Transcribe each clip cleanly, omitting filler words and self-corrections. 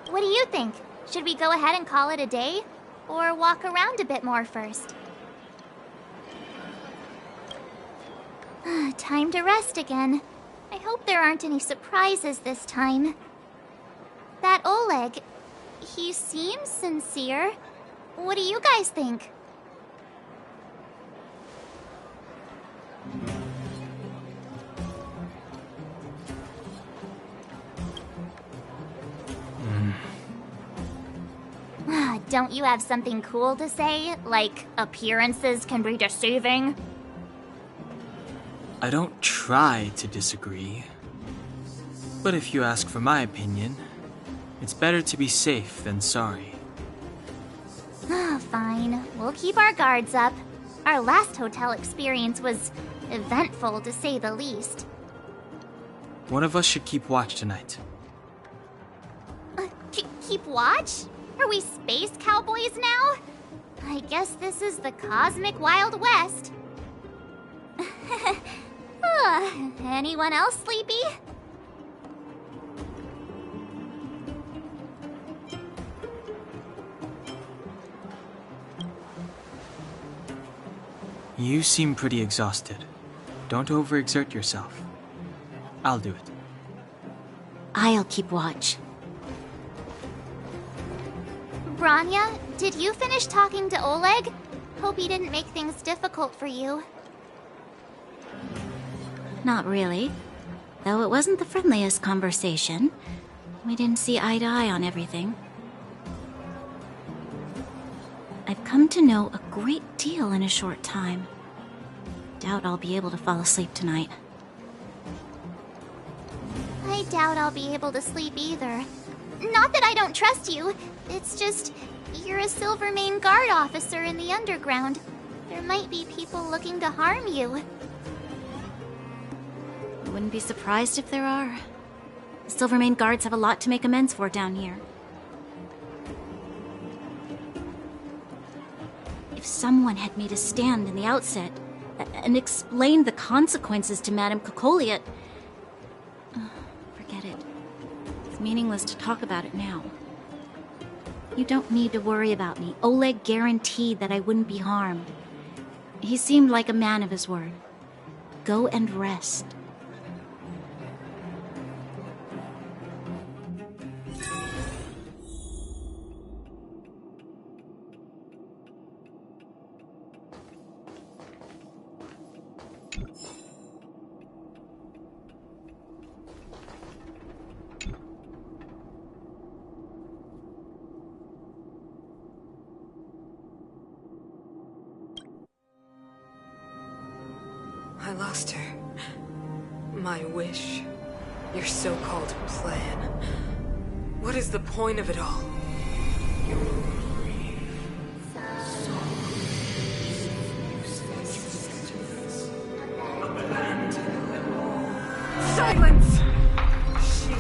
What do you think? Should we go ahead and call it a day? Or walk around a bit more first? Time to rest again. I hope there aren't any surprises this time. That Oleg, he seems sincere. What do you guys think? Don't you have something cool to say? Like, appearances can be deceiving? I don't try to disagree. But if you ask for my opinion, it's better to be safe than sorry. Fine. We'll keep our guards up. Our last hotel experience was eventful, to say the least. One of us should keep watch tonight. Keep watch? Are we space cowboys now? I guess this is the cosmic Wild West. Anyone else sleepy? You seem pretty exhausted. Don't overexert yourself. I'll do it. I'll keep watch. Branya, did you finish talking to Oleg? Hope he didn't make things difficult for you. Not really. Though it wasn't the friendliest conversation. We didn't see eye to eye on everything. I've come to know a great deal in a short time. Doubt I'll be able to fall asleep tonight. I doubt I'll be able to sleep either. Not that I don't trust you. It's just, you're a Silvermane guard officer in the underground. There might be people looking to harm you. I wouldn't be surprised if there are. The Silvermane guards have a lot to make amends for down here. If someone had made a stand in the outset and explained the consequences to Madame Cocolia, forget it. It's meaningless to talk about it now. You don't need to worry about me. Oleg guaranteed that I wouldn't be harmed. He seemed like a man of his word. Go and rest. I lost her. My wish. Your so-called plan. What is the point of it all? Silence! She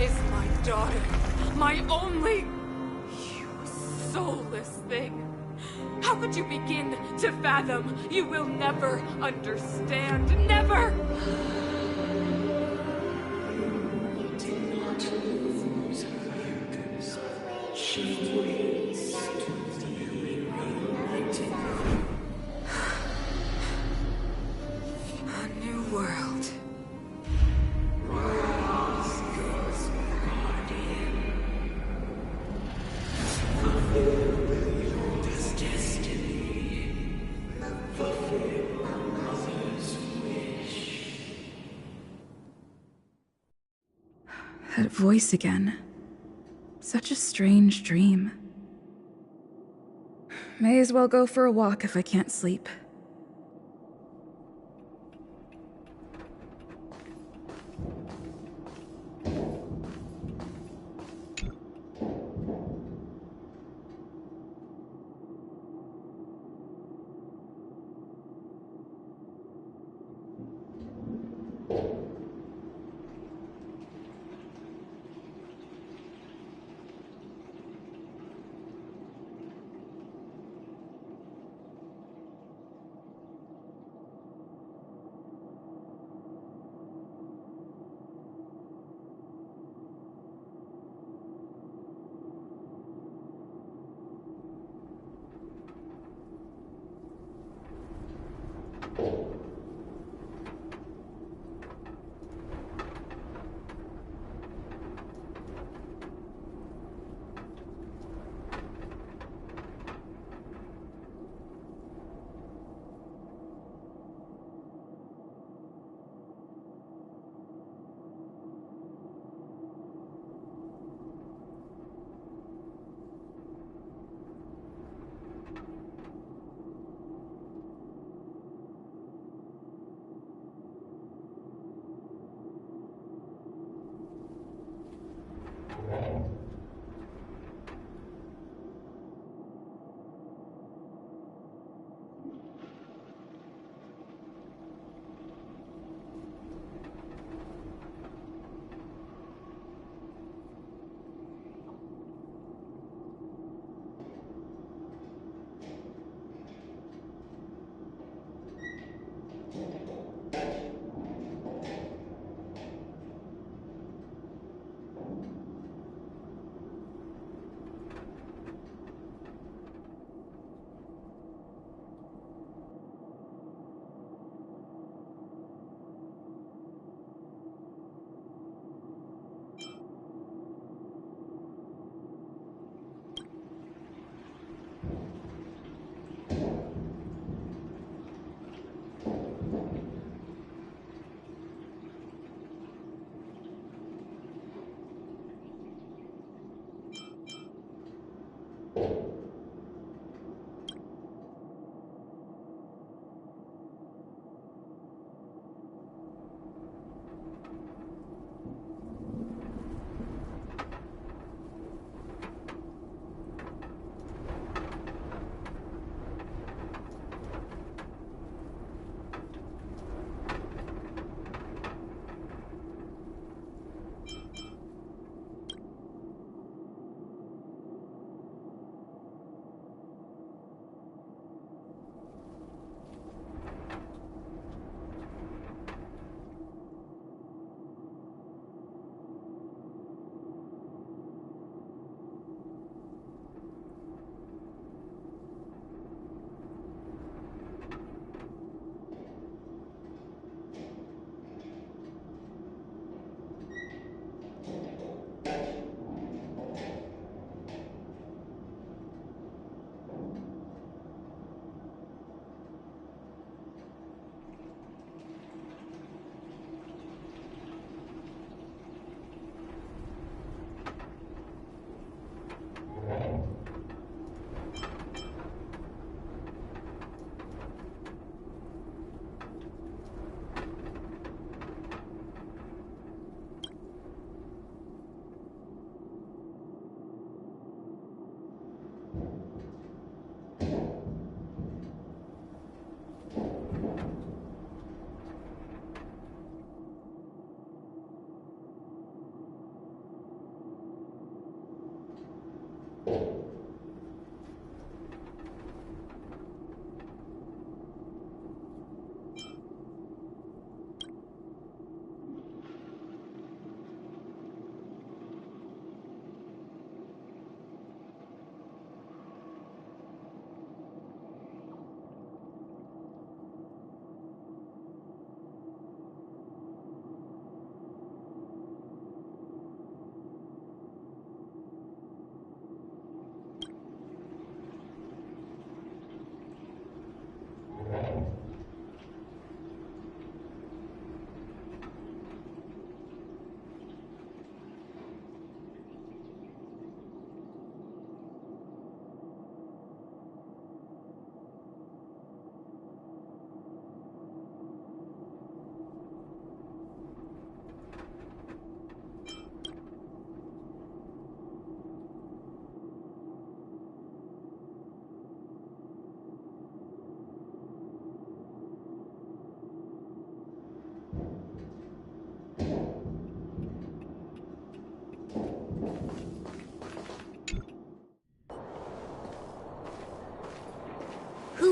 is my daughter. My only... You soulless thing. How could you begin to fathom? You will never understand. Never! A new world. That voice again. Such a strange dream. May as well go for a walk if I can't sleep.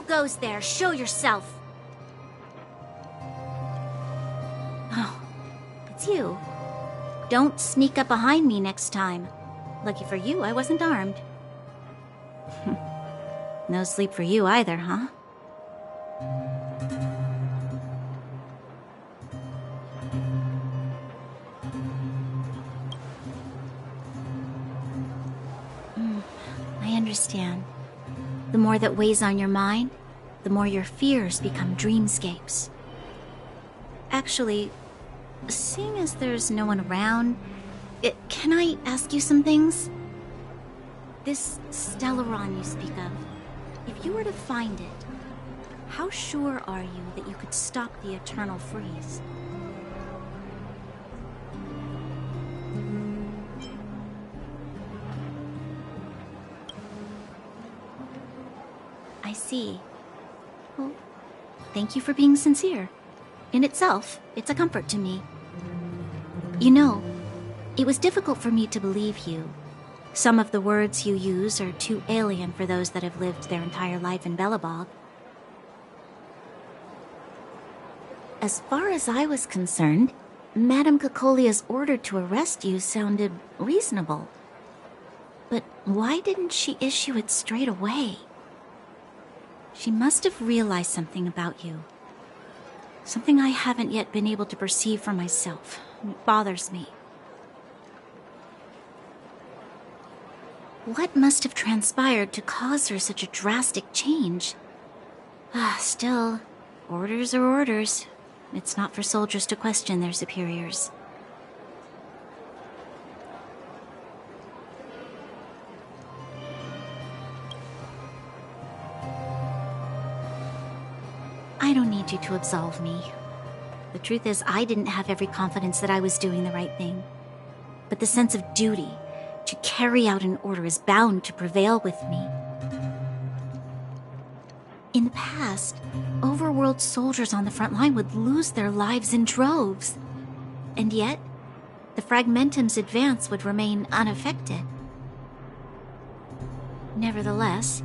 goes there? Show yourself. Oh, it's you. Don't sneak up behind me next time. Lucky for you, I wasn't armed. No sleep for you either, huh? I understand. The more that weighs on your mind, the more your fears become dreamscapes. Actually, seeing as there's no one around, can I ask you some things? This Stellaron you speak of, if you were to find it, how sure are you that you could stop the eternal freeze? I see. Well, thank you for being sincere. In itself, it's a comfort to me. You know, it was difficult for me to believe you. Some of the words you use are too alien for those that have lived their entire life in Belobog. As far as I was concerned, Madame Cocolia's order to arrest you sounded reasonable. But why didn't she issue it straight away? She must have realized something about you. Something I haven't yet been able to perceive for myself. It bothers me. What must have transpired to cause her such a drastic change? Still, orders are orders. It's not for soldiers to question their superiors. I don't need you to absolve me. The truth is, I didn't have every confidence that I was doing the right thing. But the sense of duty to carry out an order is bound to prevail with me. In the past, overworld soldiers on the front line would lose their lives in droves. And yet, the Fragmentum's advance would remain unaffected. Nevertheless,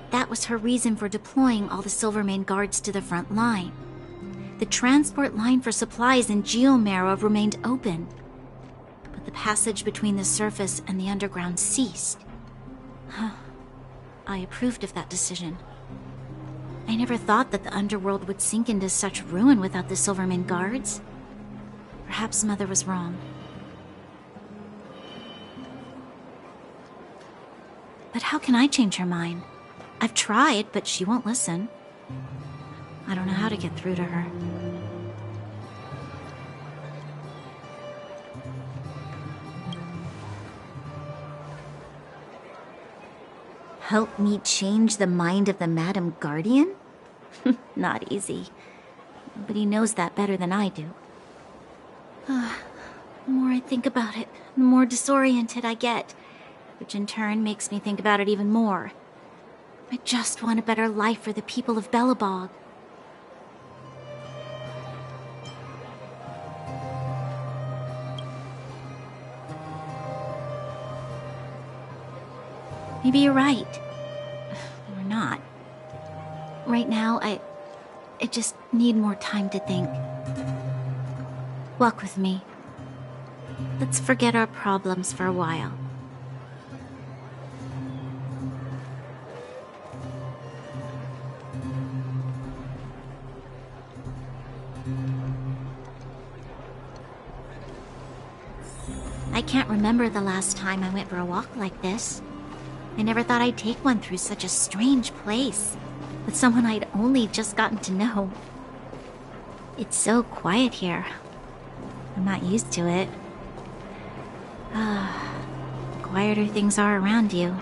that was her reason for deploying all the Silvermane guards to the front line. The transport line for supplies in Geomera remained open, but the passage between the surface and the underground ceased. I approved of that decision. I never thought that the underworld would sink into such ruin without the Silvermane guards. Perhaps Mother was wrong. But how can I change her mind? I've tried, but she won't listen. I don't know how to get through to her. Help me change the mind of the Madam Guardian? Not easy. But he knows that better than I do. The more I think about it, the more disoriented I get, which in turn makes me think about it even more. I just want a better life for the people of Belobog. Maybe you're right. Or not. Right now, I just need more time to think. Walk with me. Let's forget our problems for a while. I can't remember the last time I went for a walk like this. I never thought I'd take one through such a strange place, with someone I'd only just gotten to know. It's so quiet here. I'm not used to it. The quieter things are around you,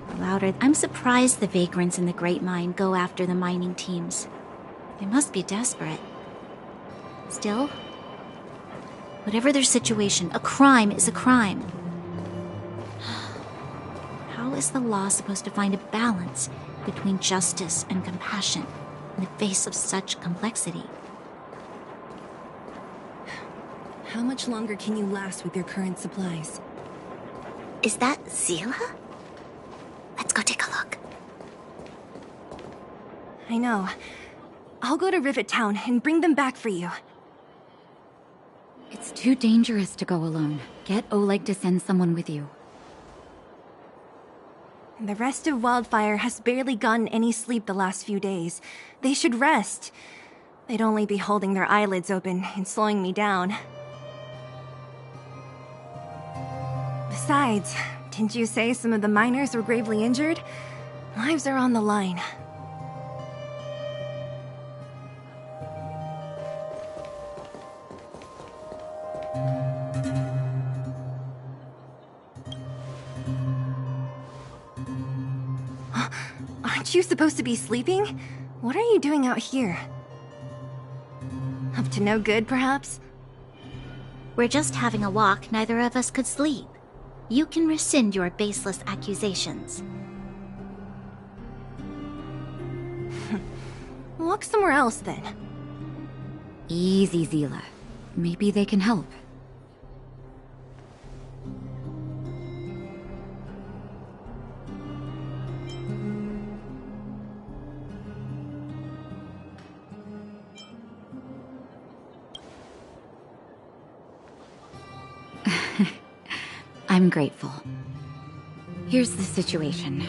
the louder. I'm surprised the vagrants in the Great Mine go after the mining teams. They must be desperate. Still, whatever their situation, a crime is a crime. How is the law supposed to find a balance between justice and compassion in the face of such complexity? How much longer can you last with your current supplies? Is that Zila? Let's go take a look. I know. I'll go to Rivet Town and bring them back for you. It's too dangerous to go alone. Get Oleg to send someone with you. The rest of Wildfire has barely gotten any sleep the last few days. They should rest. They'd only be holding their eyelids open and slowing me down. Besides, didn't you say some of the miners were gravely injured? Lives are on the line. Aren't you supposed to be sleeping? What are you doing out here? Up to no good, perhaps? We're just having a walk. Neither of us could sleep. You can rescind your baseless accusations. Walk somewhere else, then. Easy, Zila. Maybe they can help. I'm grateful. Here's the situation.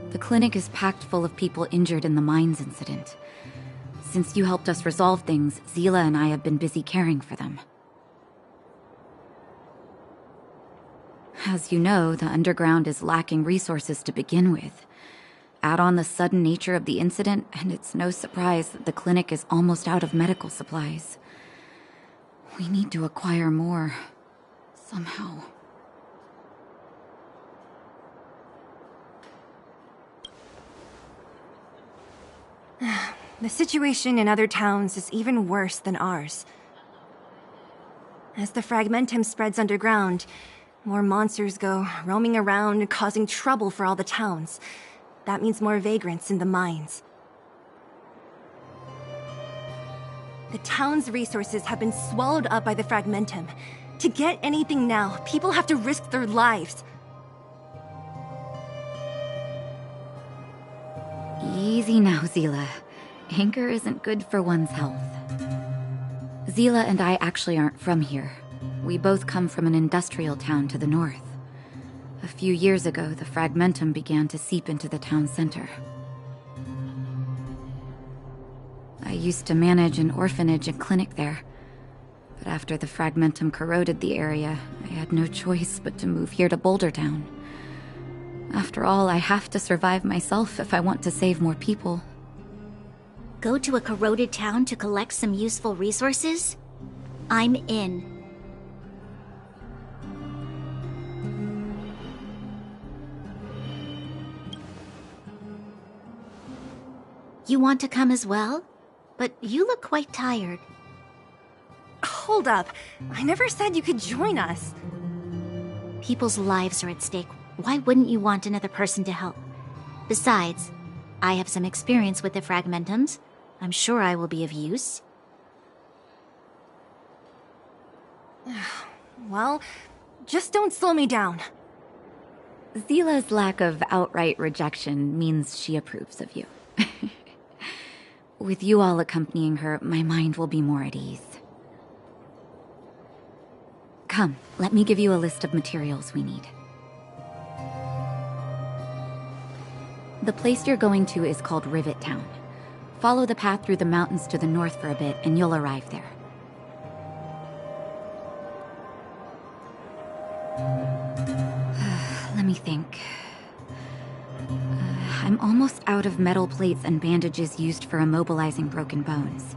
The clinic is packed full of people injured in the mines incident. Since you helped us resolve things, Zila and I have been busy caring for them. As you know, the underground is lacking resources to begin with. Add on the sudden nature of the incident, and it's no surprise that the clinic is almost out of medical supplies. We need to acquire more. Somehow. The situation in other towns is even worse than ours. As the fragmentum spreads underground, more monsters go roaming around, causing trouble for all the towns. That means more vagrants in the mines. The town's resources have been swallowed up by the fragmentum. To get anything now, people have to risk their lives. Easy now, Zila. Anger isn't good for one's health. Zila and I actually aren't from here. We both come from an industrial town to the north. A few years ago, the fragmentum began to seep into the town center. I used to manage an orphanage and clinic there. But after the fragmentum corroded the area, I had no choice but to move here to Boulder Town. After all, I have to survive myself if I want to save more people. Go to a corroded town to collect some useful resources? I'm in. You want to come as well? But you look quite tired. Hold up. I never said you could join us. People's lives are at stake. Why wouldn't you want another person to help? Besides, I have some experience with the fragmentums. I'm sure I will be of use. Well, just don't slow me down. Zila's lack of outright rejection means she approves of you. With you all accompanying her, my mind will be more at ease. Come, let me give you a list of materials we need. The place you're going to is called Rivet Town. Follow the path through the mountains to the north for a bit, and you'll arrive there. Let me think. I'm almost out of metal plates and bandages used for immobilizing broken bones.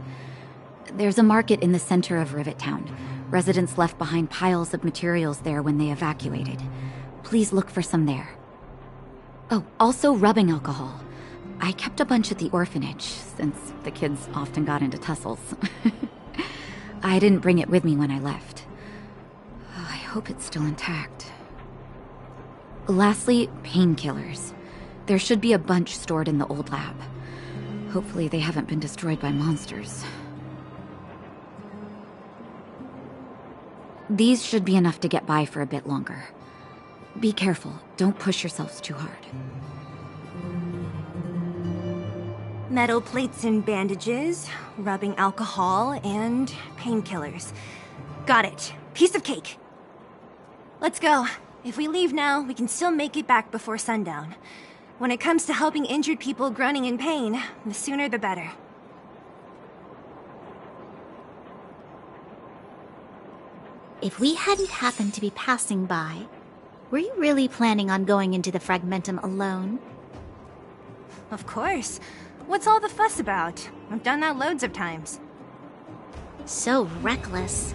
There's a market in the center of Rivet Town. Residents left behind piles of materials there when they evacuated. Please look for some there. Oh, also rubbing alcohol. I kept a bunch at the orphanage, since the kids often got into tussles. I didn't bring it with me when I left. I hope it's still intact. Lastly, painkillers. There should be a bunch stored in the old lab. Hopefully they haven't been destroyed by monsters. These should be enough to get by for a bit longer. Be careful, don't push yourselves too hard. Metal plates and bandages, rubbing alcohol, and painkillers. Got it. Piece of cake. Let's go. If we leave now, we can still make it back before sundown. When it comes to helping injured people groaning in pain, the sooner the better. If we hadn't happened to be passing by, were you really planning on going into the Fragmentum alone? Of course. What's all the fuss about? I've done that loads of times. So reckless.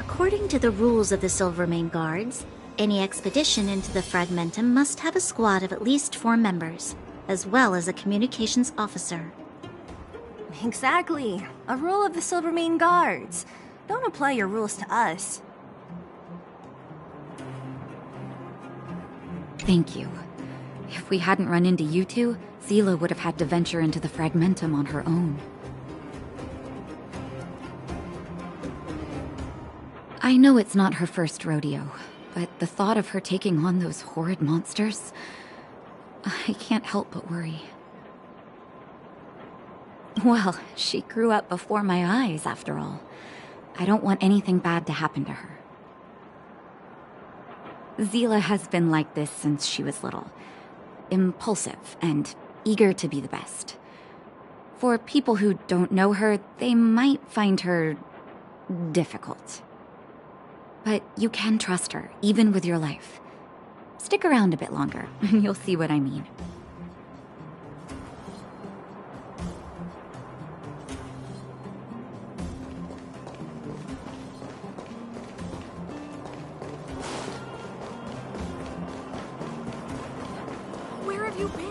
According to the rules of the Silvermane Guards, any expedition into the Fragmentum must have a squad of at least 4 members, as well as a communications officer. Exactly. A rule of the Silvermane Guards. Don't apply your rules to us. Thank you. If we hadn't run into you two, Zila would have had to venture into the Fragmentum on her own. I know it's not her first rodeo, but the thought of her taking on those horrid monsters, I can't help but worry. Well, she grew up before my eyes, after all. I don't want anything bad to happen to her. Zila has been like this since she was little. Impulsive and eager to be the best. For people who don't know her, they might find her difficult. But you can trust her, even with your life. Stick around a bit longer, and you'll see what I mean. Where have you been?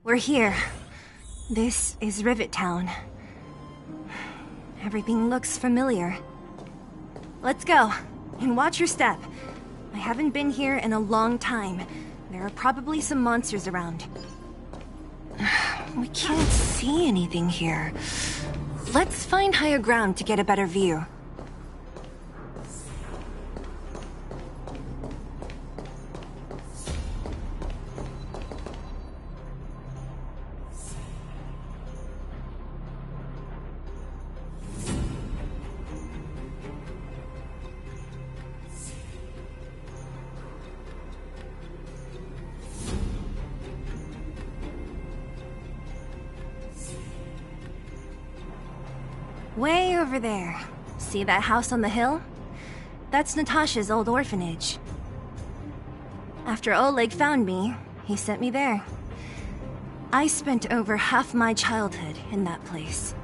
We're here. This is Rivet Town. Everything looks familiar. Let's go, and watch your step. I haven't been here in a long time. There are probably some monsters around. We can't see anything here. Let's find higher ground to get a better view. Way over there. See that house on the hill? That's Natasha's old orphanage. After Oleg found me, he sent me there. I spent over half my childhood in that place.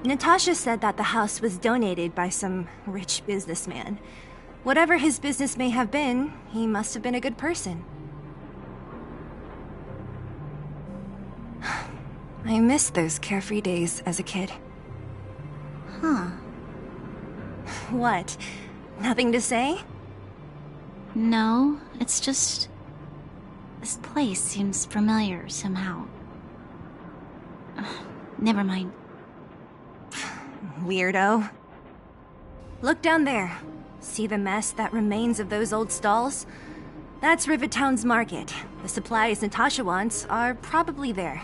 Natasha said that the house was donated by some rich businessman. Whatever his business may have been, he must have been a good person. I miss those carefree days as a kid. Huh. What? Nothing to say? No, it's just... this place seems familiar somehow. Never mind. Weirdo. Look down there. See the mess that remains of those old stalls? That's Rivet Town's market. The supplies Natasha wants are probably there.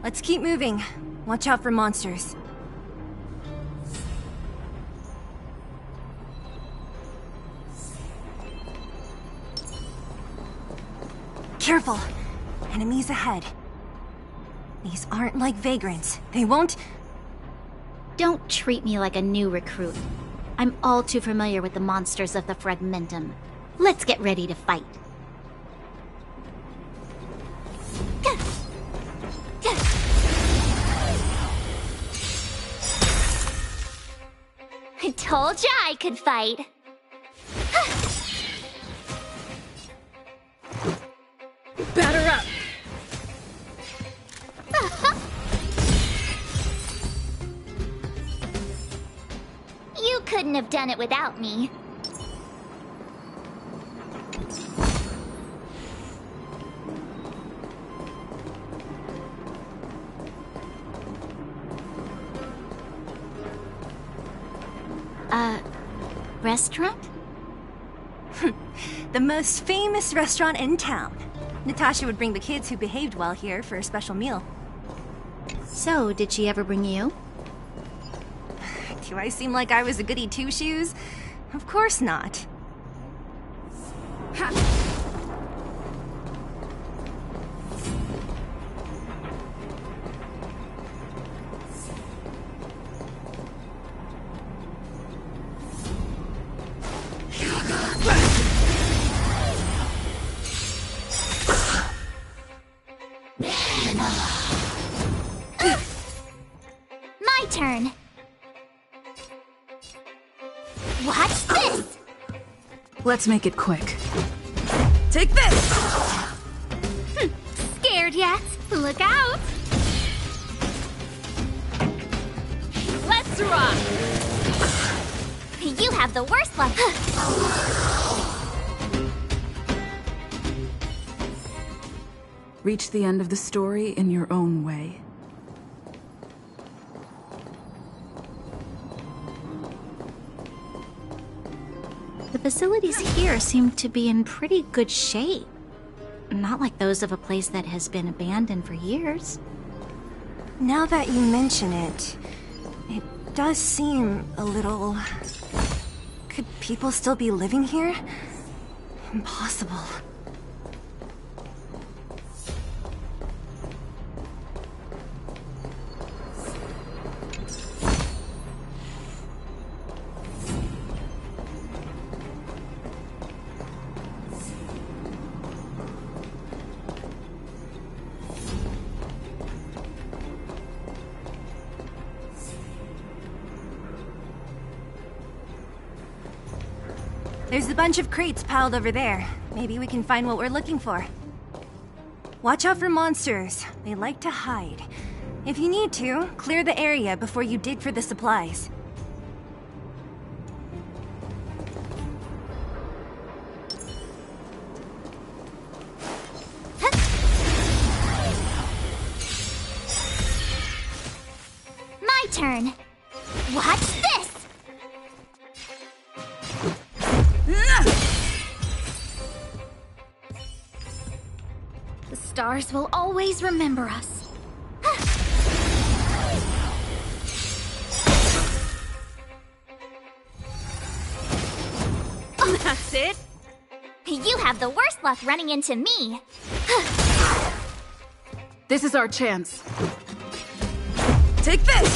Let's keep moving. Watch out for monsters. Careful! Enemies ahead. These aren't like vagrants. They won't... Don't treat me like a new recruit. I'm all too familiar with the monsters of the Fragmentum. Let's get ready to fight. I told ya I could fight. Batter up! You couldn't have done it without me. Restaurant? The most famous restaurant in town. Natasha would bring the kids who behaved well here for a special meal. So, did she ever bring you? Do I seem like I was a goody two-shoes? Of course not. My turn. Watch this! Let's make it quick. Take this! Scared yet? Look out! Let's rock! You have the worst luck. Reach the end of the story in your own way. The facilities here seem to be in pretty good shape. Not like those of a place that has been abandoned for years. Now that you mention it, it does seem a little... Could people still be living here? Impossible. There's a bunch of crates piled over there. Maybe we can find what we're looking for. Watch out for monsters. They like to hide. If you need to, clear the area before you dig for the supplies. My turn. Watch this! The stars will always remember us. That's it? You have the worst luck running into me. This is our chance. Take this!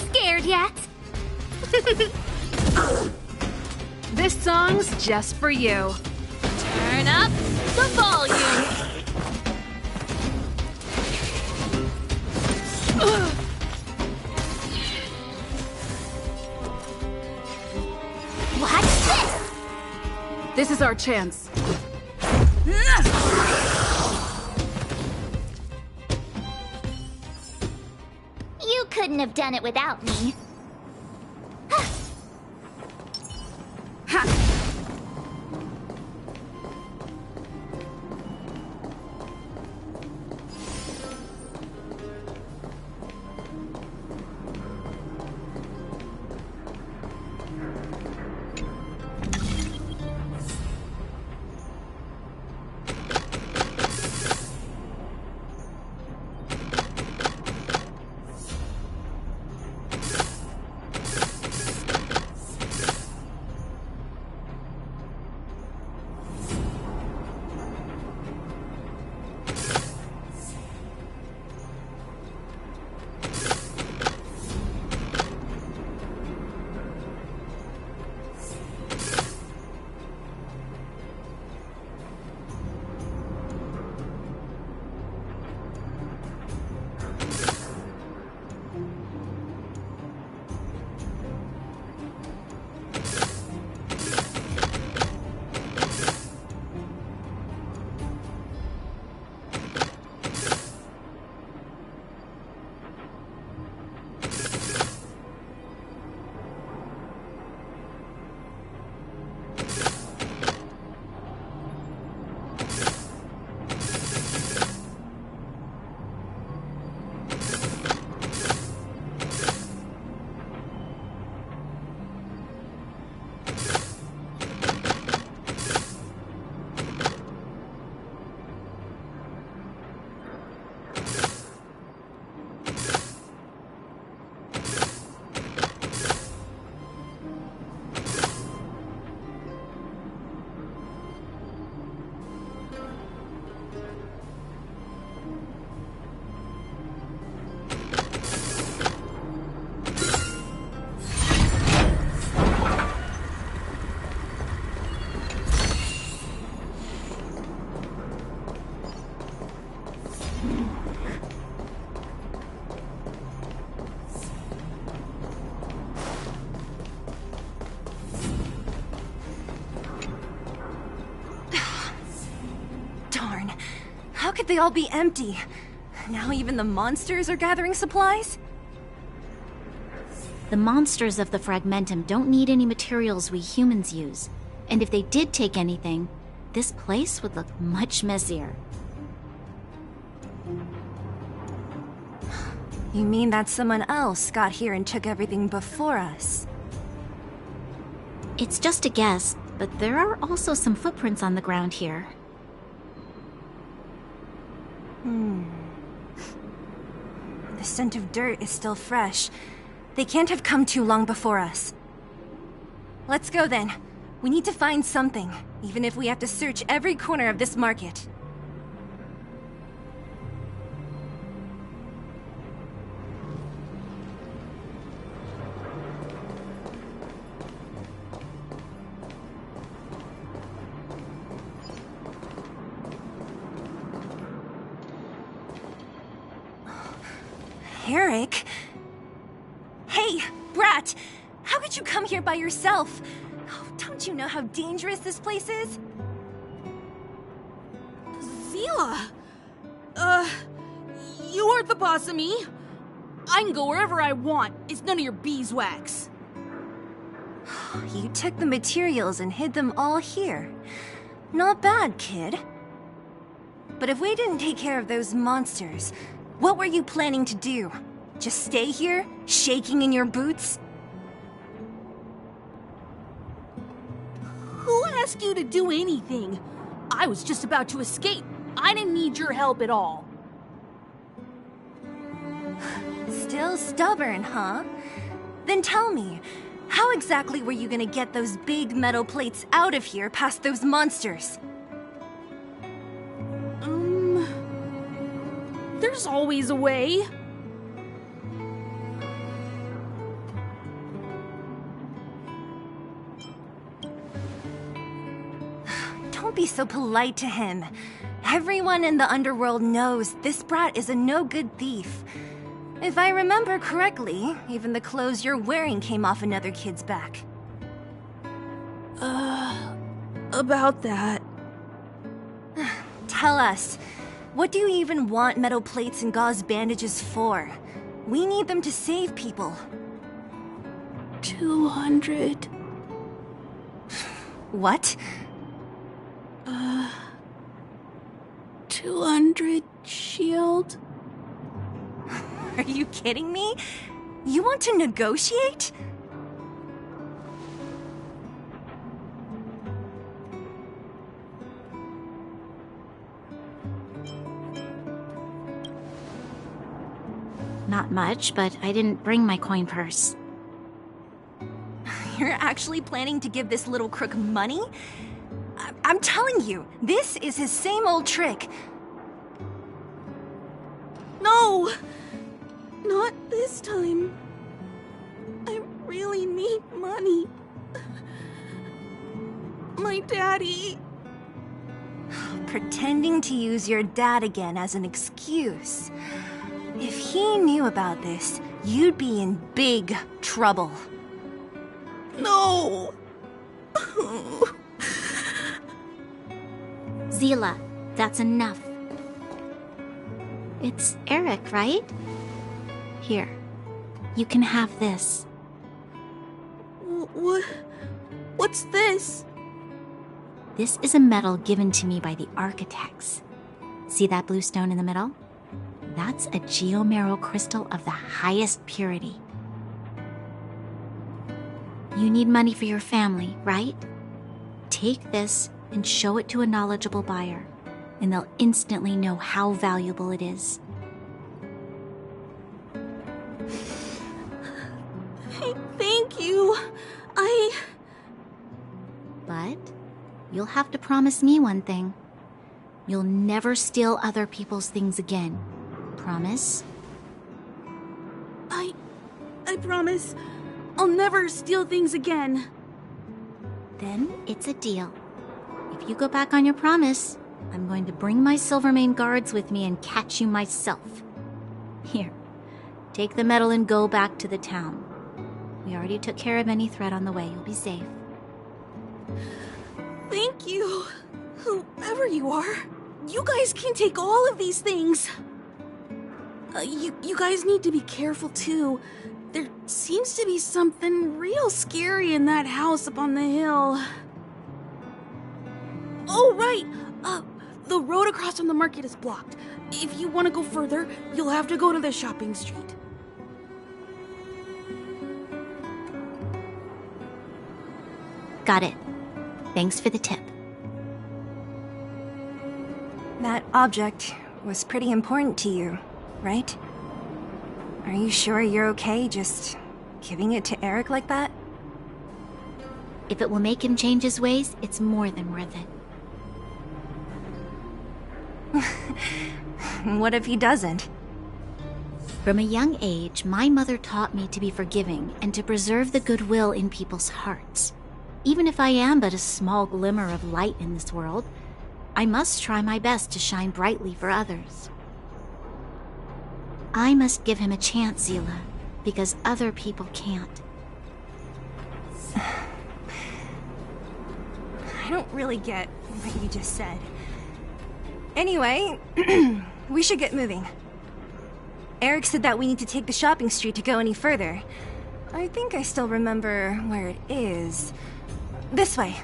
Scared yet? This song's just for you. Turn up the volume. Watch this! This is our chance. You couldn't have done it without me. could they all be empty? Now even the monsters are gathering supplies? The monsters of the Fragmentum don't need any materials we humans use. And if they did take anything, this place would look much messier. You mean that someone else got here and took everything before us? It's just a guess, but there are also some footprints on the ground here. The scent of dirt is still fresh. They can't have come too long before us. Let's go then. We need to find something, even if we have to search every corner of this market. Eric? Hey, Brat! How could you come here by yourself? Oh, don't you know how dangerous this place is? Zila! You aren't the boss of me. I can go wherever I want. It's none of your beeswax. You took the materials and hid them all here. Not bad, kid. But if we didn't take care of those monsters, what were you planning to do? Just stay here, shaking in your boots? Who asked you to do anything? I was just about to escape. I didn't need your help at all. Still stubborn, huh? Then tell me, how exactly were you gonna get those big metal plates out of here past those monsters? There's always a way. Don't be so polite to him. Everyone in the underworld knows this brat is a no-good thief. If I remember correctly, even the clothes you're wearing came off another kid's back. About that. Tell us, what do you even want metal plates and gauze bandages for? We need them to save people. 200. What? 200 shield? Are you kidding me? You want to negotiate? Not much, but I didn't bring my coin purse. You're actually planning to give this little crook money? I'm telling you, this is his same old trick. No! Not this time. I really need money. My daddy... Pretending to use your dad again as an excuse. If he knew about this, you'd be in big trouble. No! Zila, that's enough. It's Eric, right? Here, you can have this. What's this? This is a medal given to me by the architects. See that blue stone in the middle? That's a geomerald crystal of the highest purity. You need money for your family, right? Take this and show it to a knowledgeable buyer, and they'll instantly know how valuable it is. Thank you. But you'll have to promise me one thing. You'll never steal other people's things again. Promise? I promise. I'll never steal things again. Then it's a deal. If you go back on your promise, I'm going to bring my Silvermane guards with me and catch you myself. Here, take the medal and go back to the town. We already took care of any threat on the way. You'll be safe. Thank you, whoever you are. You guys can take all of these things. You guys need to be careful too. There seems to be something real scary in that house up on the hill. Oh, right! The road across from the market is blocked. If you want to go further, you'll have to go to the shopping street. Got it. Thanks for the tip. That object was pretty important to you, right? Are you sure you're okay just giving it to Eric like that? If it will make him change his ways, it's more than worth it. What if he doesn't? From a young age, my mother taught me to be forgiving and to preserve the goodwill in people's hearts. Even if I am but a small glimmer of light in this world, I must try my best to shine brightly for others. I must give him a chance, Zila, because other people can't. I don't really get what you just said. Anyway, we should get moving. Eric said that we need to take the shopping street to go any further. I think I still remember where it is. This way.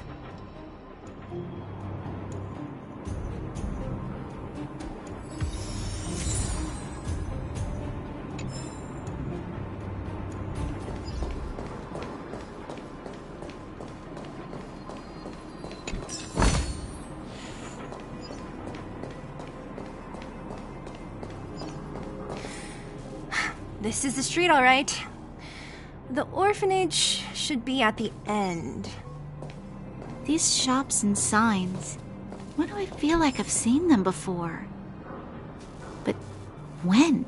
This is the street, all right. The orphanage should be at the end. These shops and signs, why do I feel like I've seen them before? But when?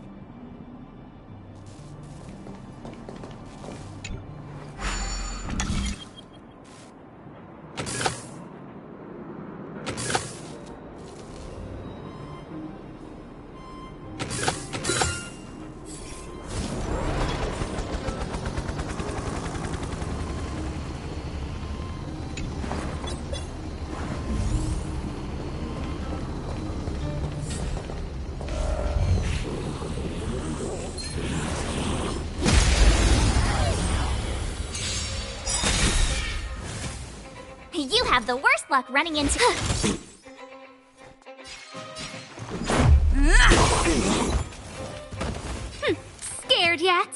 You have the worst luck running into... Scared yet?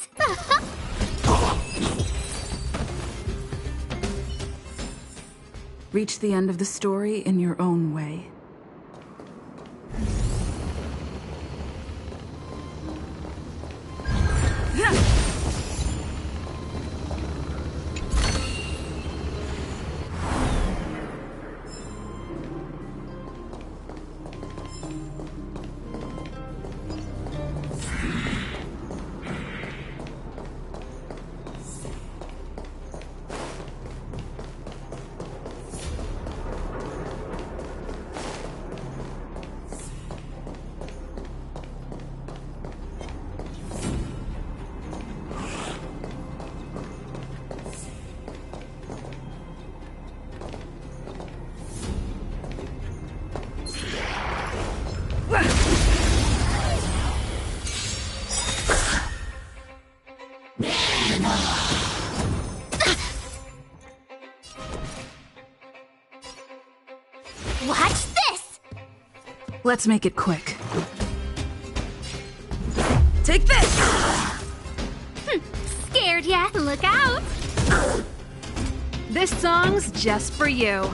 Reach the end of the story in your own way. Watch this! Let's make it quick. Take this! Scared yet? Look out! This song's just for you.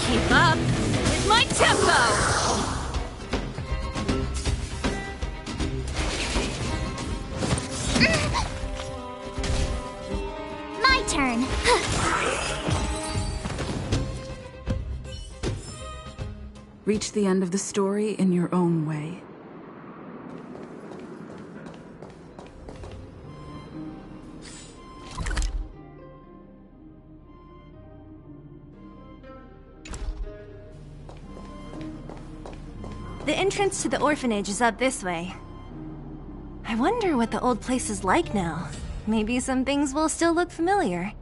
Keep up with my tempo! My turn. Reach the end of the story in your own way. The entrance to the orphanage is up this way. I wonder what the old place is like now. Maybe some things will still look familiar.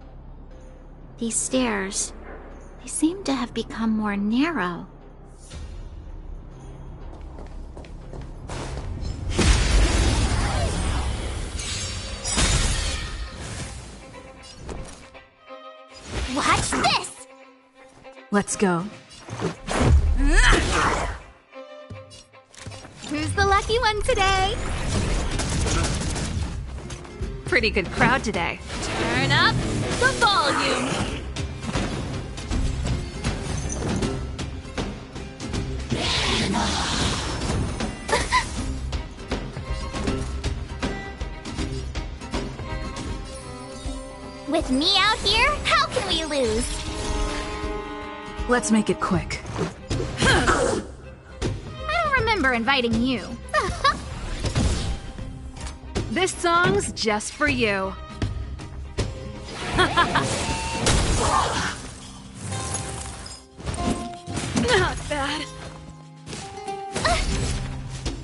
These stairs, they seem to have become more narrow. Watch this! Let's go. Who's the lucky one today? Pretty good crowd today. Turn up the volume! With me out here, how can we lose? Let's make it quick. I don't remember inviting you. This song's just for you. Not bad.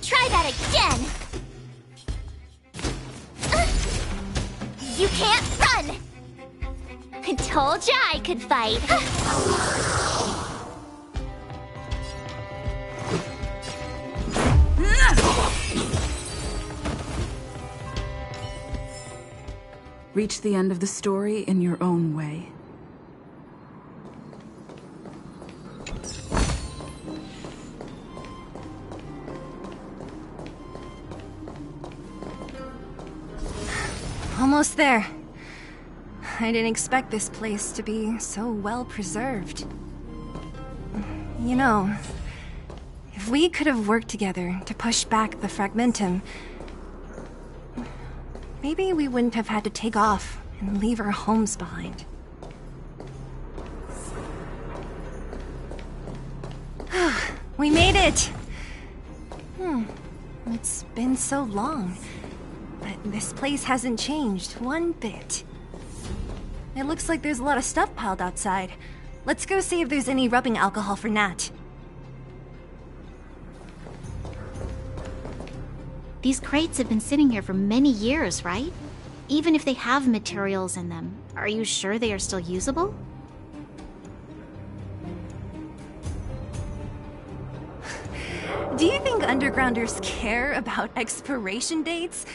Try that again! You can't run! I told ya I could fight. Reach the end of the story in your own way. Almost there. I didn't expect this place to be so well preserved. You know, if we could have worked together to push back the Fragmentum, maybe we wouldn't have had to take off and leave our homes behind. We made it! It's been so long, but this place hasn't changed one bit. It looks like there's a lot of stuff piled outside. Let's go see if there's any rubbing alcohol for Nat. These crates have been sitting here for many years, right? Even if they have materials in them, are you sure they are still usable? Do you think undergrounders care about expiration dates?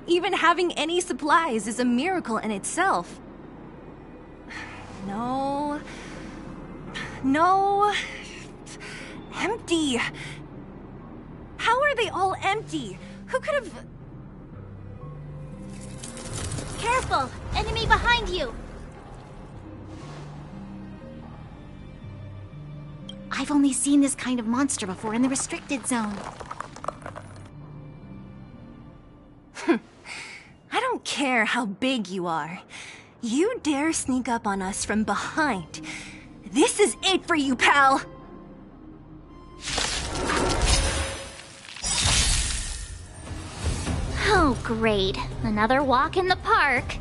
Even having any supplies is a miracle in itself. No. No. Empty. How are they all empty? Who could have... Careful! Enemy behind you! I've only seen this kind of monster before in the restricted zone. I don't care how big you are. You dare sneak up on us from behind. This is it for you, pal! Oh, great. Another walk in the park.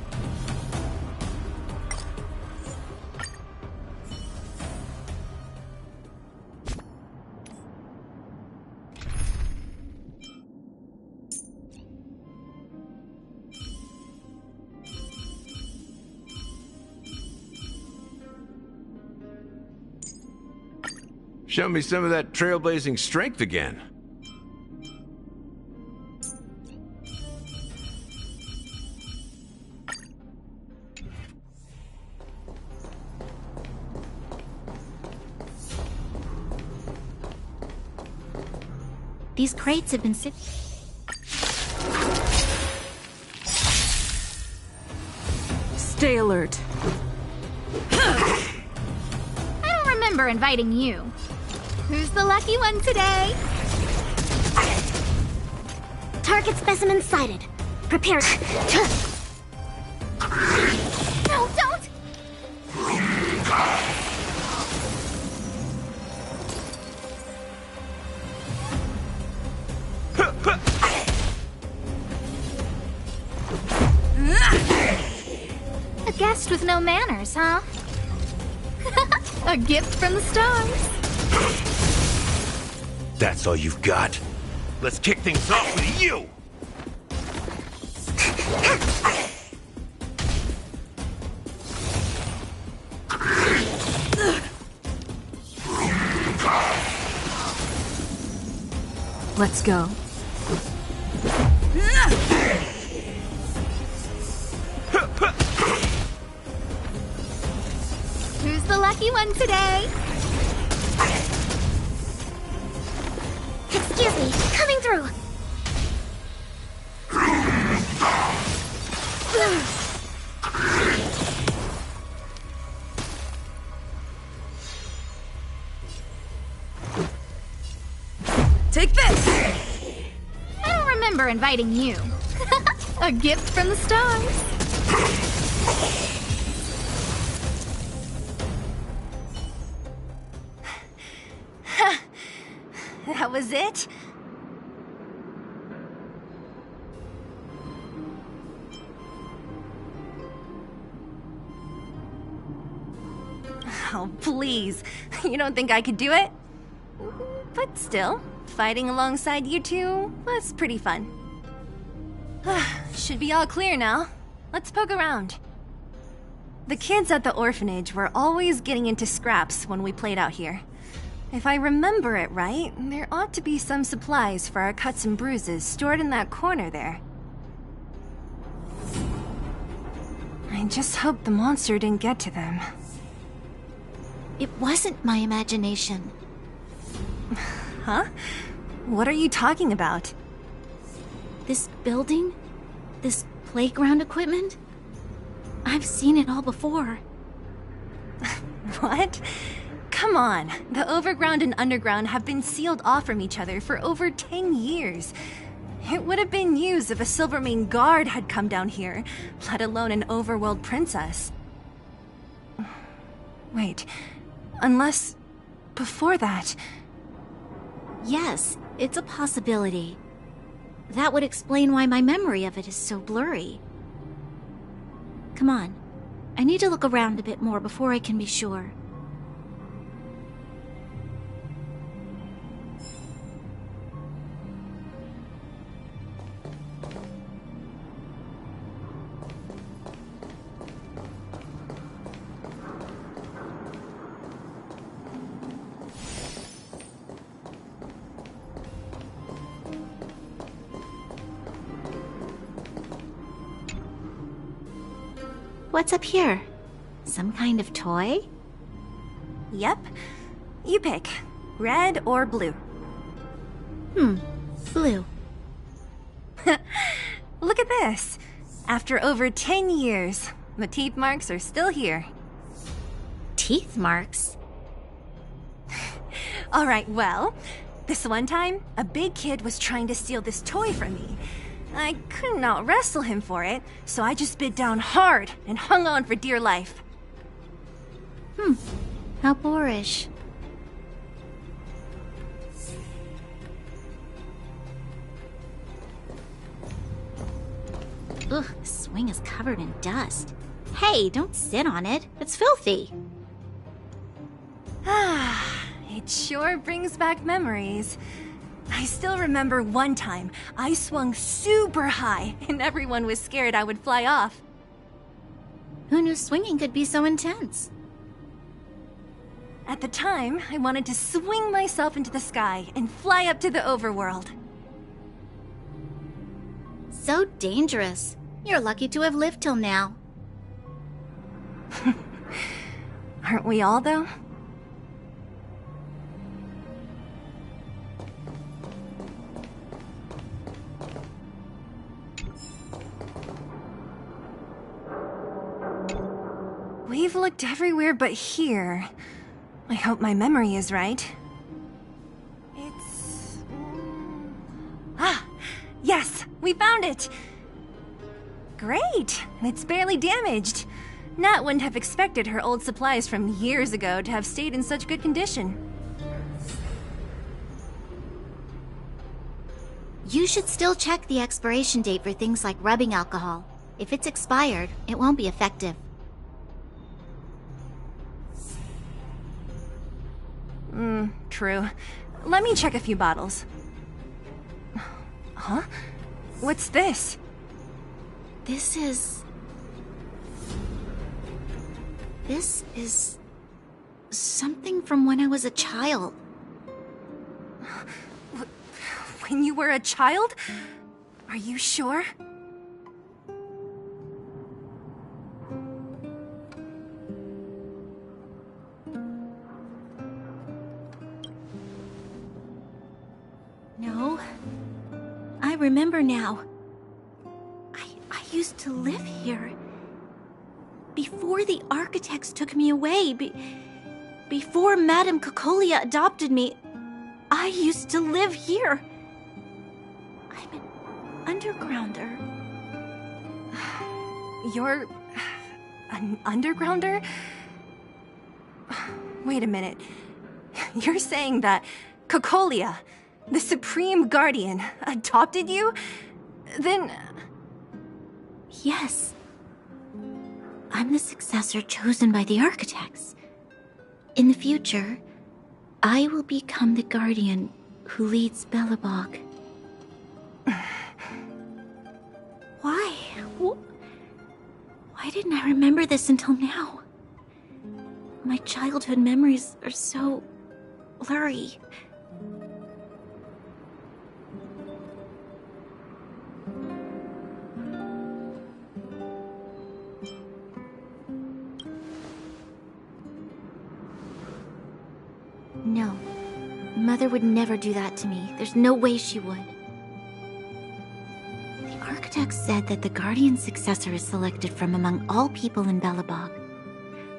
Show me some of that trailblazing strength again. These crates have been sitting... Stay alert. I don't remember inviting you. Who's the lucky one today? Target specimen sighted. Prepare. No, don't! A guest with no manners, huh? A gift from the stars. That's all you've got? Let's kick things off with you! Let's go. lucky one today! Excuse me, coming through. Take this! I don't remember inviting you. A gift from the stars. That was it? Oh, please. You don't think I could do it? But still, fighting alongside you two was pretty fun. Should be all clear now. Let's poke around. The kids at the orphanage were always getting into scraps when we played out here. If I remember it right, there ought to be some supplies for our cuts and bruises stored in that corner there. I just hope the monster didn't get to them. It wasn't my imagination. Huh? What are you talking about? This building? This playground equipment? I've seen it all before. What? Come on. The overground and underground have been sealed off from each other for over 10 years. It would have been news if a Silvermane guard had come down here, let alone an overworld princess. Wait, unless before that... Yes, it's a possibility. That would explain why my memory of it is so blurry. Come on. I need to look around a bit more before I can be sure. What's up here? Some kind of toy? Yep. You pick. Red or blue. Blue. Look at this. After over 10 years, the teeth marks are still here. Teeth marks? Alright, well, this one time, a big kid was trying to steal this toy from me. I could not wrestle him for it, so I just bit down hard and hung on for dear life. How boorish. Ugh, the swing is covered in dust. Hey, don't sit on it. It's filthy. It sure brings back memories. I still remember one time I swung super high and everyone was scared I would fly off. Who knew swinging could be so intense? At the time, I wanted to swing myself into the sky and fly up to the overworld. So dangerous. You're lucky to have lived till now. Aren't we all, though? We've looked everywhere but here. I hope my memory is right. It's... Yes! We found it! Great! And it's barely damaged. Nat wouldn't have expected her old supplies from years ago to have stayed in such good condition. You should still check the expiration date for things like rubbing alcohol. If it's expired, it won't be effective. True. Let me check a few bottles. Huh? What's this? This is something from when I was a child. When you were a child? Are you sure? remember now. I used to live here. Before the architects took me away, before Madame Cocolia adopted me, I used to live here. I'm an undergrounder. You're an undergrounder? Wait a minute. You're saying that Cocolia, the Supreme Guardian, adopted you? Then... Yes. I'm the successor chosen by the architects. In the future, I will become the guardian who leads Belobog. Why? Why didn't I remember this until now? My childhood memories are so blurry. No. Mother would never do that to me. There's no way she would. The architects said that the guardian successor is selected from among all people in Belobog.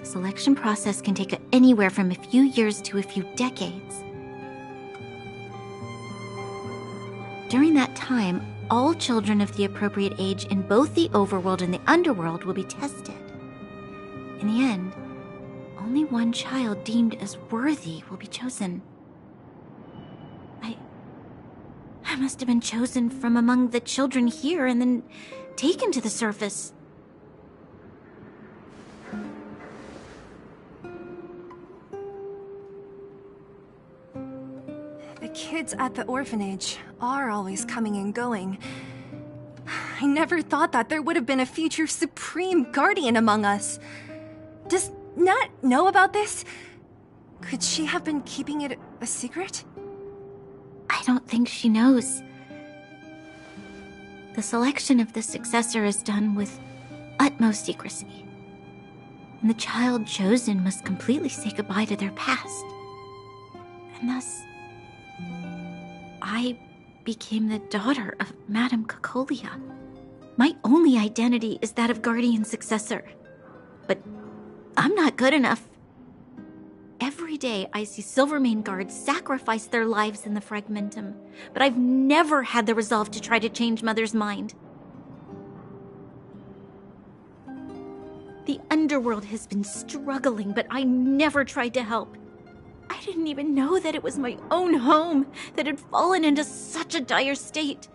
The selection process can take anywhere from a few years to a few decades. During that time, all children of the appropriate age in both the overworld and the underworld will be tested. In the end, only one child deemed as worthy will be chosen. I must have been chosen from among the children here and then taken to the surface. The kids at the orphanage are always coming and going. I never thought that there would have been a future Supreme Guardian among us. Does Nat know about this? Could she have been keeping it a secret? I don't think she knows. The selection of the successor is done with utmost secrecy. And the child chosen must completely say goodbye to their past. And thus, I became the daughter of Madame Cocolia. My only identity is that of guardian successor. But I'm not good enough. Every day I see Silvermane guards sacrifice their lives in the Fragmentum, but I've never had the resolve to try to change Mother's mind. The underworld has been struggling, but I never tried to help. I didn't even know that it was my own home that had fallen into such a dire state.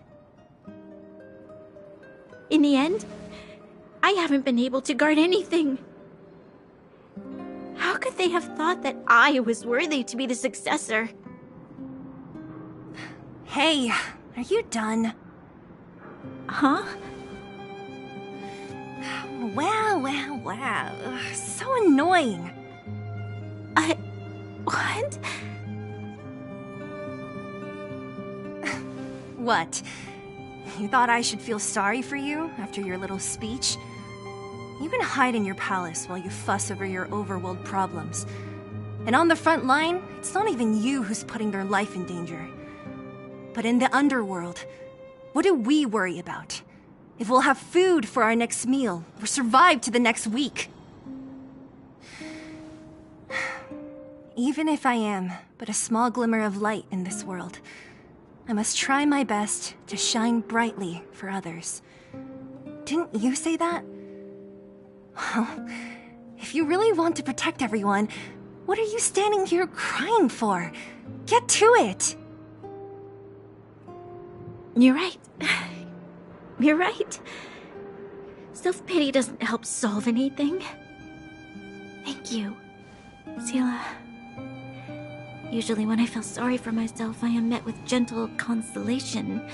In the end, I haven't been able to guard anything. How could they have thought that I was worthy to be the successor? Hey, are you done? Huh? Wow. Ugh, so annoying. What? What? You thought I should feel sorry for you after your little speech? You can hide in your palace while you fuss over your overworld problems. And on the front line, it's not even you who's putting their life in danger. But in the underworld, what do we worry about? If we'll have food for our next meal, or survive to the next week. Even if I am but a small glimmer of light in this world, I must try my best to shine brightly for others. Didn't you say that? Well, if you really want to protect everyone, what are you standing here crying for? Get to it! You're right. You're right. Self-pity doesn't help solve anything. Thank you, Selah. Usually when I feel sorry for myself, I am met with gentle consolation.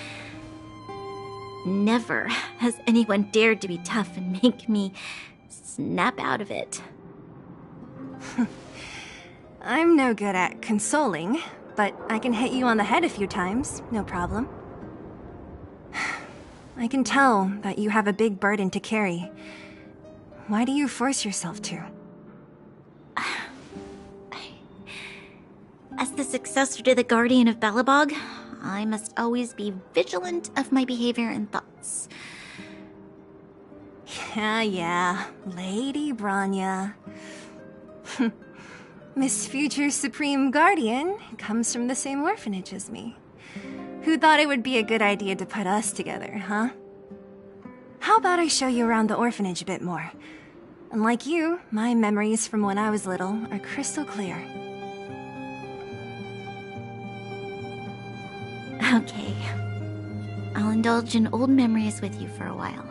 Never has anyone dared to be tough and make me snap out of it. I'm no good at consoling, but I can hit you on the head a few times, no problem. I can tell that you have a big burden to carry. Why do you force yourself to? As the successor to the Guardian of Belobog, I must always be vigilant of my behavior and thoughts. Yeah, Lady Branya. Miss Future Supreme Guardian comes from the same orphanage as me. Who thought it would be a good idea to put us together, huh? How about I show you around the orphanage a bit more? Unlike you, my memories from when I was little are crystal clear. Okay. I'll indulge in old memories with you for a while.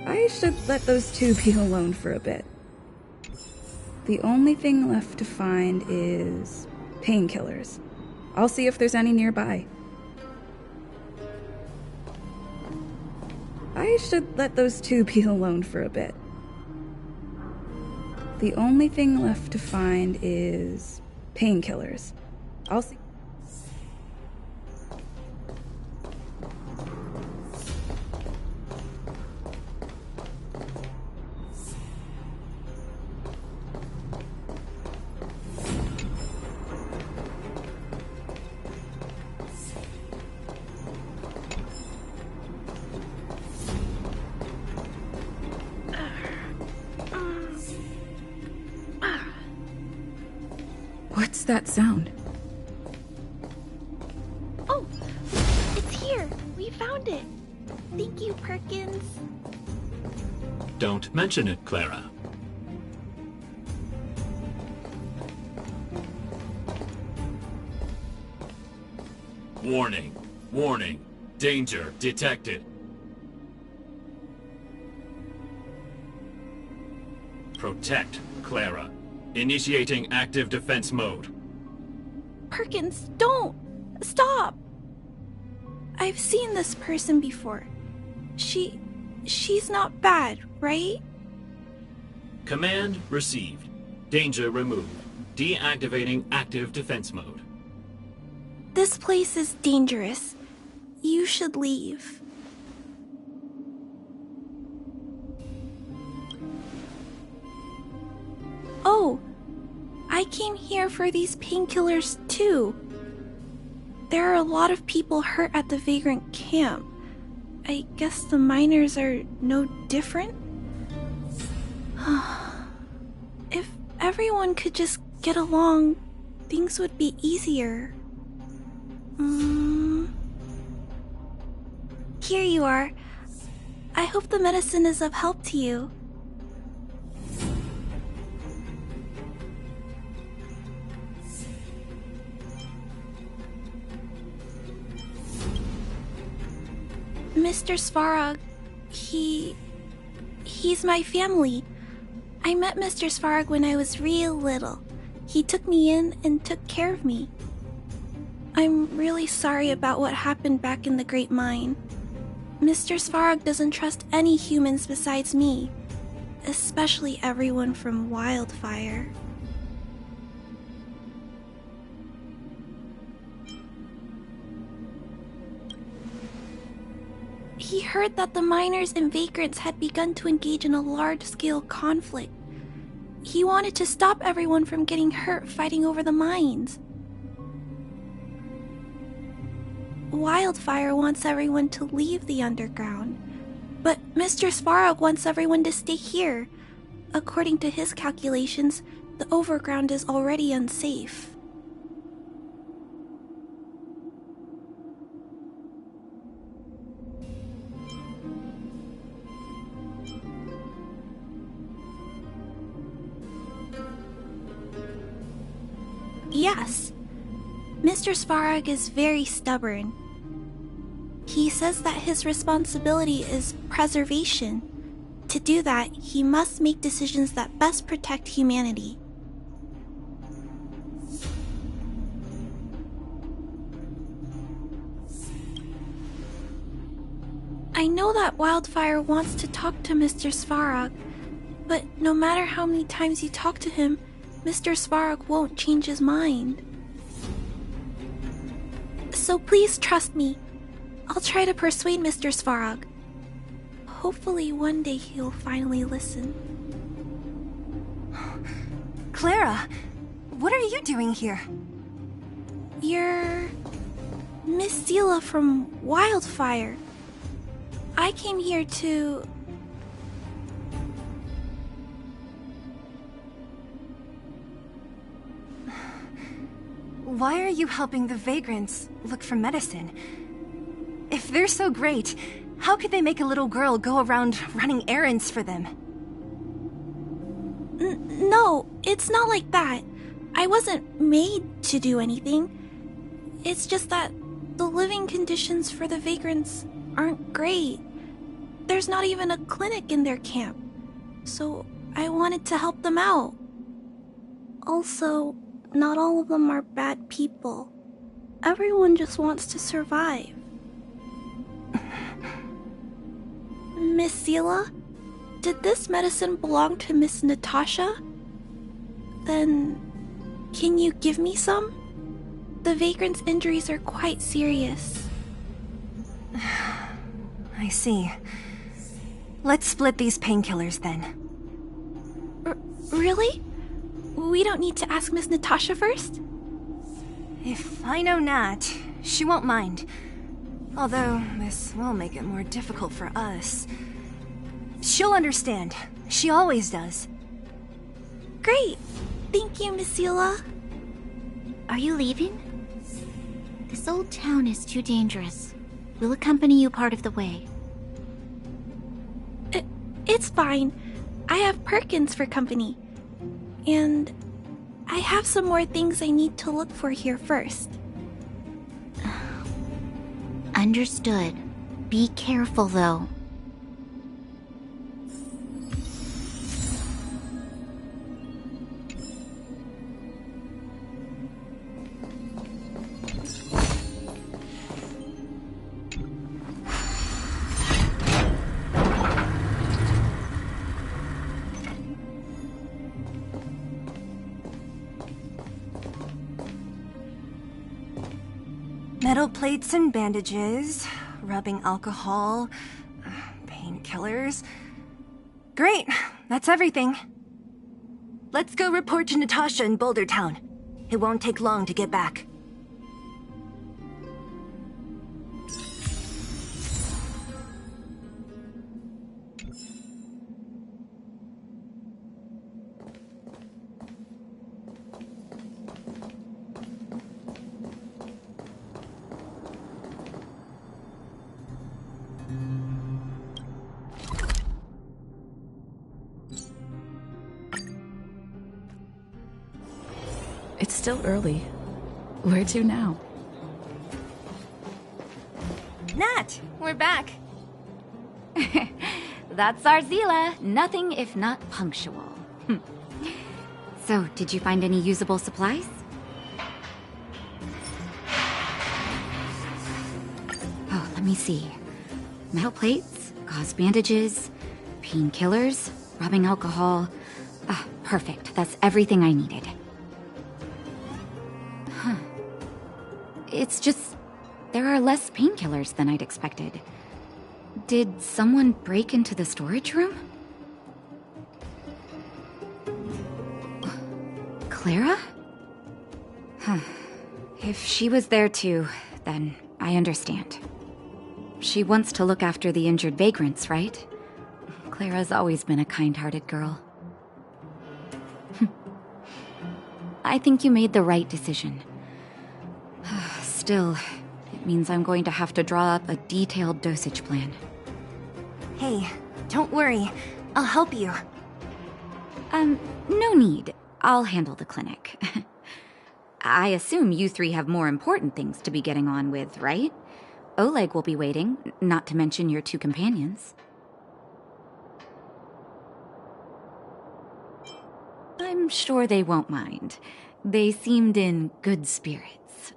I should let those two be alone for a bit. The only thing left to find is painkillers. I'll see if there's any nearby. I should let those two be alone for a bit. The only thing left to find is painkillers. I'll see. What's that sound? Oh, it's here. We found it. Thank you, Perkins. Don't mention it, Clara. Warning. Warning. Danger detected. Protect, Clara. Initiating active defense mode. Perkins, don't! Stop! I've seen this person before. She's not bad, right? Command received. Danger removed. Deactivating active defense mode. This place is dangerous. You should leave. Oh, I came here for these painkillers too. There are a lot of people hurt at the Vagrant camp. I guess the miners are no different? If everyone could just get along, things would be easier. Here you are. I hope the medicine is of help to you. Mr. Svarog, he's my family. I met Mr. Svarog when I was real little. He took me in and took care of me. I'm really sorry about what happened back in the Great Mine. Mr. Svarog doesn't trust any humans besides me, especially everyone from Wildfire. He heard that the miners and vagrants had begun to engage in a large-scale conflict. He wanted to stop everyone from getting hurt fighting over the mines. Wildfire wants everyone to leave the underground, but Mr. Svarog wants everyone to stay here. According to his calculations, the overground is already unsafe. Yes, Mr. Svarog is very stubborn. He says that his responsibility is preservation. To do that, he must make decisions that best protect humanity. I know that Wildfire wants to talk to Mr. Svarog, but no matter how many times you talk to him, Mr. Svarog won't change his mind. So please trust me. I'll try to persuade Mr. Svarog. Hopefully one day he'll finally listen. Clara, what are you doing here? You're Miss Seela from Wildfire. I came here to... Why are you helping the vagrants look for medicine? If they're so great, how could they make a little girl go around running errands for them? No, it's not like that. I wasn't made to do anything. It's just that the living conditions for the vagrants aren't great. There's not even a clinic in their camp. So I wanted to help them out. Also, not all of them are bad people. Everyone just wants to survive. Miss Seela, did this medicine belong to Miss Natasha? Then, can you give me some? The vagrant's injuries are quite serious. I see. Let's split these painkillers then. Really? We don't need to ask Miss Natasha first? If I know Nat, she won't mind. Although, this will make it more difficult for us. She'll understand. She always does. Great! Thank you, Miss Seela. Are you leaving? This old town is too dangerous. We'll accompany you part of the way. It's fine. I have Perkins for company. And I have some more things I need to look for here first. Understood. Be careful, though. Metal plates and bandages, rubbing alcohol, painkillers. Great, that's everything. Let's go report to Natasha in Boulder Town. It won't take long to get back. It's still early. Where to now? Nat, we're back. That's our Zila. Nothing if not punctual. So, did you find any usable supplies? Oh, let me see. Metal plates, gauze bandages, painkillers, rubbing alcohol. Ah, perfect. That's everything I needed. Huh. It's just... there are less painkillers than I'd expected. Did someone break into the storage room? Clara? Huh. If she was there too, then I understand. She wants to look after the injured vagrants, right? Clara's always been a kind-hearted girl. I think you made the right decision. Still, it means I'm going to have to draw up a detailed dosage plan. Hey, don't worry. I'll help you. No need. I'll handle the clinic. I assume you three have more important things to be getting on with, right? Oleg will be waiting, not to mention your two companions. I'm sure they won't mind. They seemed in good spirits.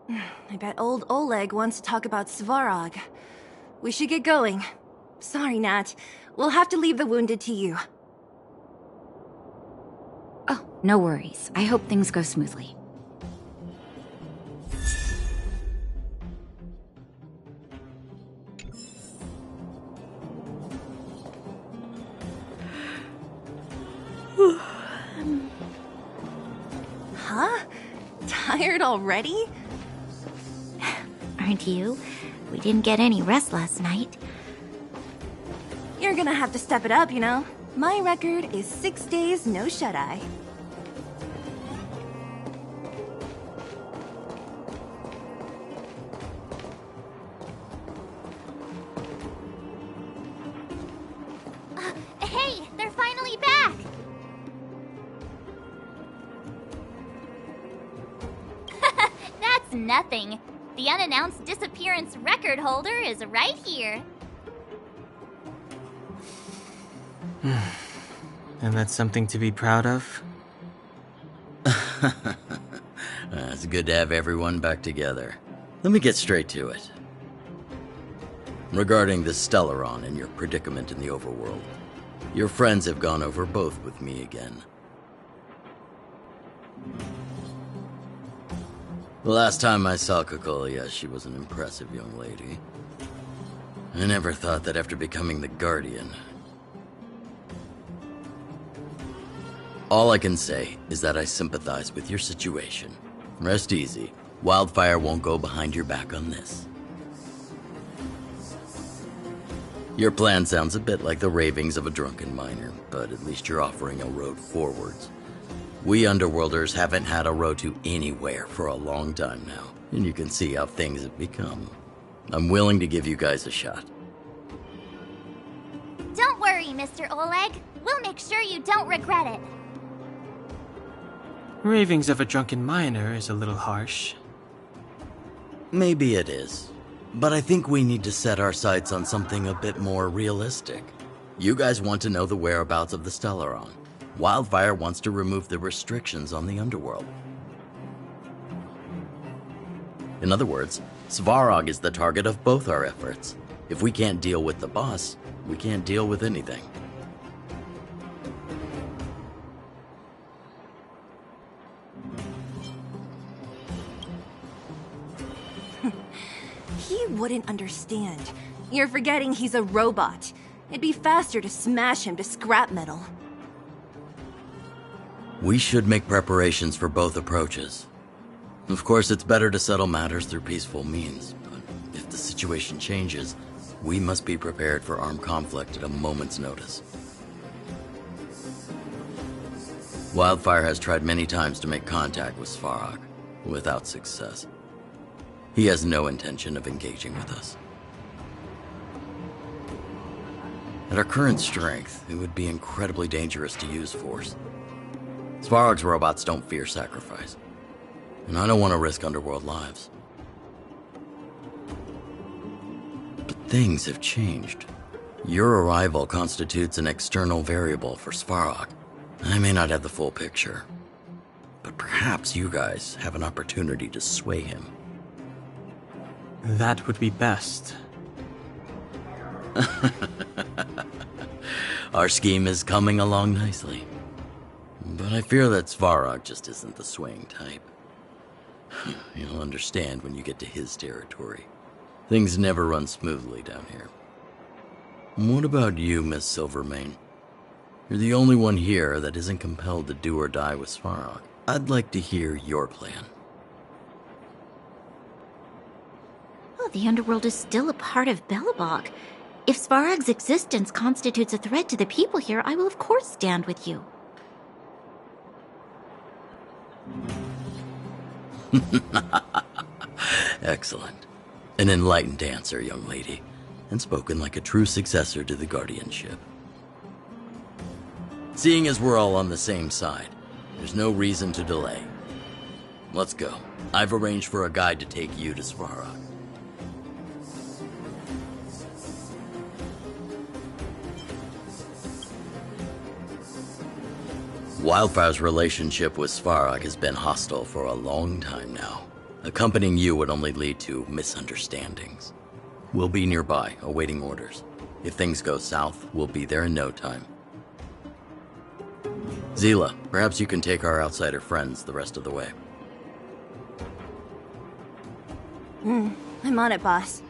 I bet old Oleg wants to talk about Svarog. We should get going. Sorry, Nat. We'll have to leave the wounded to you. Oh, no worries. I hope things go smoothly. Tired already? Aren't you? We didn't get any rest last night. You're gonna have to step it up, you know? My record is 6 days, no shut-eye. Hey, they're finally back! That's nothing. The unannounced disappearance record holder is right here. And that's something to be proud of? It's good to have everyone back together. Let me get straight to it. Regarding the Stellaron and your predicament in the overworld, your friends have gone over both with me again. The last time I saw Kokolia, she was an impressive young lady. I never thought that after becoming the Guardian... All I can say is that I sympathize with your situation. Rest easy. Wildfire won't go behind your back on this. Your plan sounds a bit like the ravings of a drunken miner, but at least you're offering a road forwards. We Underworlders haven't had a road to anywhere for a long time now, and you can see how things have become. I'm willing to give you guys a shot. Don't worry, Mr. Oleg. We'll make sure you don't regret it. Ravings of a drunken miner is a little harsh. Maybe it is, but I think we need to set our sights on something a bit more realistic. You guys want to know the whereabouts of the Stellaron. Wildfire wants to remove the restrictions on the Underworld. In other words, Svarog is the target of both our efforts. If we can't deal with the boss, we can't deal with anything. He wouldn't understand. You're forgetting he's a robot. It'd be faster to smash him to scrap metal. We should make preparations for both approaches. Of course, it's better to settle matters through peaceful means, but if the situation changes, we must be prepared for armed conflict at a moment's notice. Wildfire has tried many times to make contact with Svarog, without success. He has no intention of engaging with us. At our current strength, it would be incredibly dangerous to use force. Svarog's robots don't fear sacrifice, and I don't want to risk Underworld lives. But things have changed. Your arrival constitutes an external variable for Svarog. I may not have the full picture, but perhaps you guys have an opportunity to sway him. That would be best. Our scheme is coming along nicely. But I fear that Svarog just isn't the swaying type. You'll understand when you get to his territory. Things never run smoothly down here. What about you, Miss Silvermane? You're the only one here that isn't compelled to do or die with Svarog. I'd like to hear your plan. Oh, the Underworld is still a part of Belobog. If Svarog's existence constitutes a threat to the people here, I will of course stand with you. Excellent. An enlightened answer, young lady, and spoken like a true successor to the guardianship. Seeing as we're all on the same side, there's no reason to delay. Let's go. I've arranged for a guide to take you to Svarog. Wildfire's relationship with Svarog has been hostile for a long time now. Accompanying you would only lead to misunderstandings. We'll be nearby, awaiting orders. If things go south, we'll be there in no time. Zila, perhaps you can take our outsider friends the rest of the way. I'm on it, boss.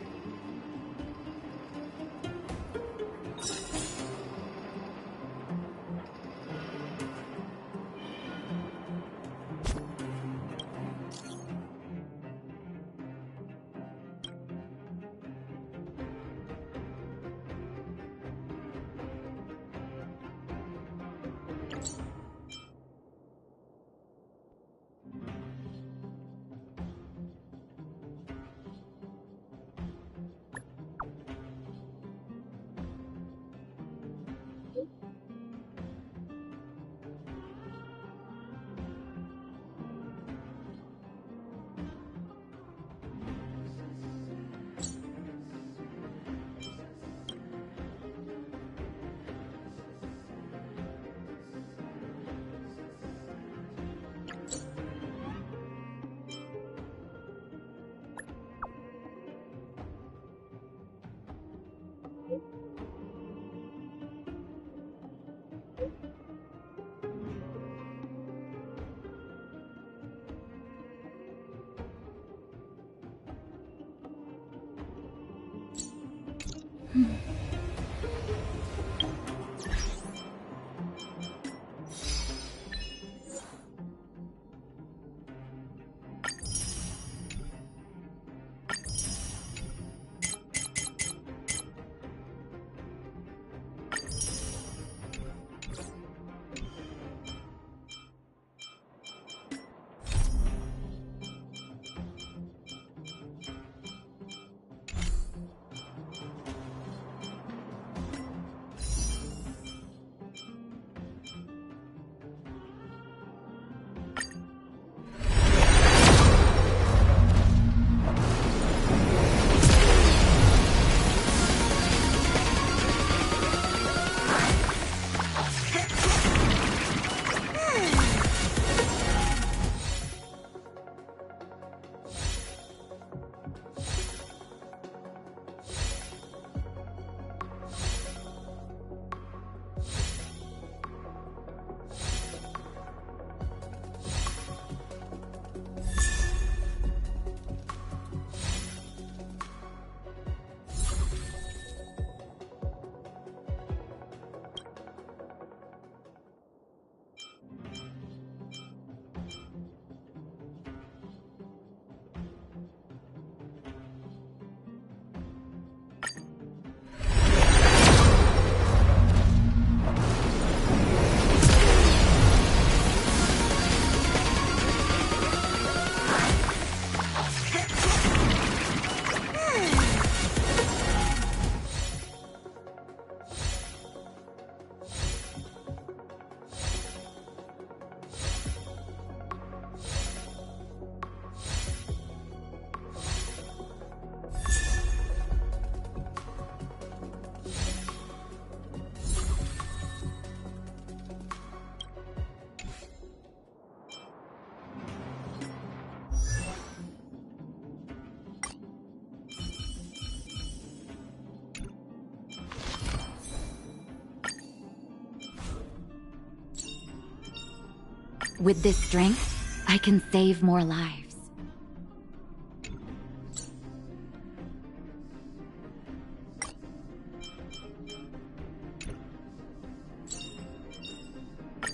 With this strength, I can save more lives.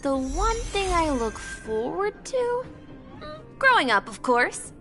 The one thing I look forward to? Growing up, of course.